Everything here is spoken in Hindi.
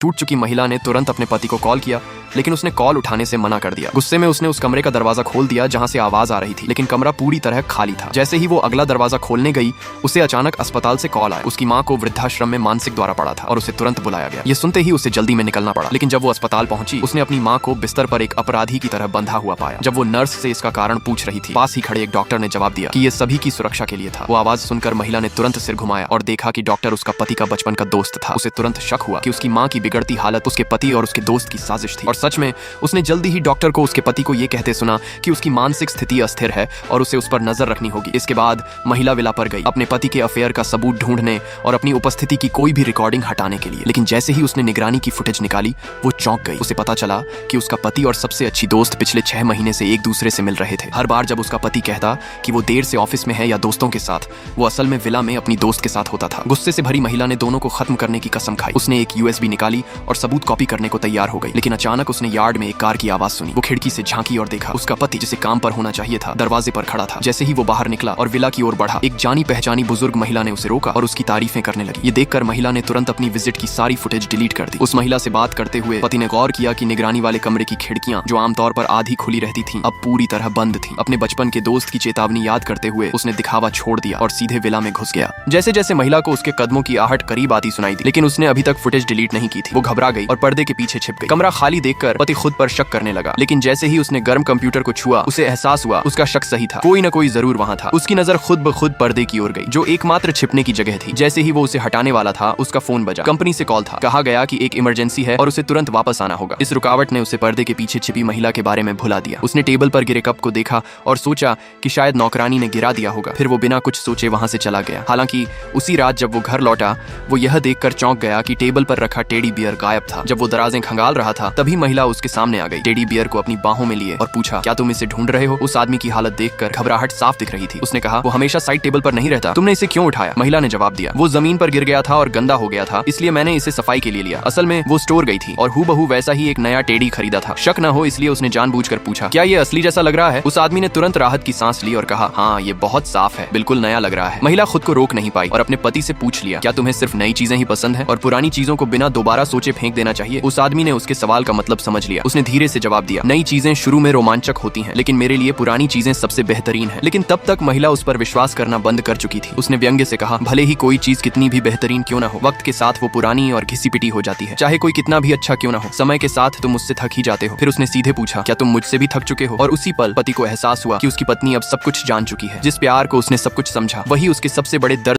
टूट चुकी महिला ने तुरंत अपने पति को कॉल किया, लेकिन उसने कॉल उठाने से मना कर दिया। गुस्से में उसने उस कमरे का दरवाजा खोल दिया जहां से आवाज आ रही थी, लेकिन कमरा पूरी तरह खाली था। जैसे ही वो अगला दरवाजा खोलने गई, उसे अचानक अस्पताल से कॉल आया। उसकी माँ को वृद्धाश्रम में मानसिक द्वारा पड़ा था और उसे तुरंत बुलाया गया। ये सुनते ही उसे जल्दी में निकलना पड़ा, लेकिन जब वो अस्पताल पहुंची, उसने अपनी माँ को बिस्तर पर एक अपराधी की तरह बंधा हुआ पाया। जब वो नर्स से इसका कारण पूछ रही थी, पास ही खड़े एक डॉक्टर ने जवाब दिया कि ये सभी की सुरक्षा के लिए था। वो आवाज सुनकर महिला ने तुरंत सिर घुमाया और देखा कि डॉक्टर उसका पति का बचपन का दोस्त था। उसे तुरंत शक हुआ कि उसकी माँ की बिगड़ती हालत उसके पति और उसके दोस्त की साजिश थी। और सच में उसने जल्दी ही डॉक्टर को उसके पति को ये कहते सुना कि उसकी मानसिक स्थिति अस्थिर है और उसे उस पर नजर रखनी होगी। इसके बाद महिला विला पर गई अपने पति के अफेयर का सबूत ढूंढने और अपनी उपस्थिति की कोई भी रिकॉर्डिंग हटाने के लिए। लेकिन जैसे ही उसने निगरानी की फुटेज निकाली, वो चौंक गई। उसे पता चला कि उसका पति और सबसे अच्छी दोस्त पिछले 6 महीने से एक दूसरे से मिल रहे थे। हर बार जब उसका पति कहता कि वो देर से ऑफिस में है या दोस्तों के साथ, वो असल में विला में अपनी दोस्त के साथ होता था। गुस्से से भरी महिला ने दोनों को खत्म करने की कसम खाई। उसने एक USB निकाली और सबूत कॉपी करने को तैयार हो गई, लेकिन अचानक उसने यार्ड में एक कार की आवाज सुनी। वो खिड़की से झांकी और देखा उसका पति, जिसे काम पर होना चाहिए था, दरवाजे पर खड़ा था। जैसे ही वो बाहर निकला और विला की ओर बढ़ा, एक जानी पहचानी बुजुर्ग महिला ने उसे रोका और उसकी तारीफें करने लगी। ये देखकर महिला ने तुरंत अपनी विजिट की सारी फुटेज डिलीट कर दी। उस महिला से बात करते हुए पति ने गौर किया कि निगरानी वाले कमरे की खिड़कियां, जो आमतौर पर आधी खुली रहती थीं, अब पूरी तरह बंद थीं। अपने बचपन के दोस्त की चेतावनी याद करते हुए उसने दिखावा छोड़ दिया और सीधे विला में घुस गया। जैसे जैसे महिला को उसके कदमों की आहट करीब आती सुनाई दी, लेकिन उसने अभी तक फुटेज डिलीट नहीं की थी। वो घबरा गई और पर्दे के पीछे छिप गई। कमरा खाली देखकर पति खुद पर शक करने लगा, लेकिन जैसे ही उसने गर्म कंप्यूटर को छुआ, उसे एहसास हुआ उसका शक सही था। कोई न कोई जरूर वहां था। उसकी नजर खुद ब खुद पर्दे की ओर गई, जो एकमात्र छिपने की जगह थी। जैसे ही वो उसे हटाने वाला था, उसका फोन बजा। कंपनी से कॉल था। कहा गया कि एक इमरजेंसी है और उसे तुरंत वापस आना होगा। इस रुकावट ने उसे पर्दे के पीछे छिपी महिला के बारे में भुला दिया। उसने टेबल पर गिरे कप को देखा और सोचा कि शायद नौकरानी ने गिरा दिया होगा। फिर वो बिना कुछ सोचे वहां से चला गया। हालांकि उसी रात जब वो घर लौटा, वो यह देखकर चौंक गया कि टेबल पर रखा टेडी बियर गायब था। जब वो दराजें खंगाल रहा था, तभी महिला उसके सामने आ गई, टेडी बियर को अपनी बाहों में लिए और पूछा, क्या तुम इसे ढूंढ रहे हो? उस आदमी की हालत देखकर घबराहट साफ दिख रही थी। उसने कहा, वो हमेशा साइड टेबल पर नहीं रहता, तुमने इसे क्यों उठाया? महिला ने जवाब दिया, वो जमीन पर गिर गया था और गंदा हो गया था, इसलिए मैंने इसे सफाई के लिए लिया। असल में वो स्टोर गई थी और हूबहू वैसा ही एक नया टेडी खरीदा था। शक न हो इसलिए उसने जानबूझकर पूछा, क्या ये असली जैसा लग रहा है? उस आदमी ने तुरंत राहत की सांस ली और कहा, हाँ, ये बहुत साफ है, बिल्कुल नया लग रहा है। महिला खुद को रोक नहीं पाई और अपने पति से पूछ लिया, क्या तुम्हें सिर्फ नई चीजें ही पसंद है और पुरानी चीजों को बिना दोबारा सोचे फेंक देना चाहिए? उस आदमी ने उसके सवाल का मतलब समझ लिया। उसने धीरे से जवाब दिया, नई चीजें शुरू में रोमांचक होती हैं, लेकिन मेरे लिए पुरानी चीजें सबसे बेहतरीन है। लेकिन तब तक महिला उस पर विश्वास करना बंद कर चुकी थी। उसने व्यंग्य से कहा, भले ही कोई चीज कितनी भी बेहतरीन क्यों ना हो, वक्त के साथ वो पुरानी और घिसी पिटी हो जाती है। चाहे कोई कितना भी अच्छा क्यों ना हो, समय के साथ तुम मुझसे थक ही जाते हो। फिर उसने सीधे पूछा, क्या तुम मुझसे भी थक चुके हो? और उसी पल पति को एहसास हुआ कि उसकी पत्नी अब सब कुछ जान चुकी है। जिस प्यार को उसने सब कुछ समझा, वही उसके सबसे बड़े दर्द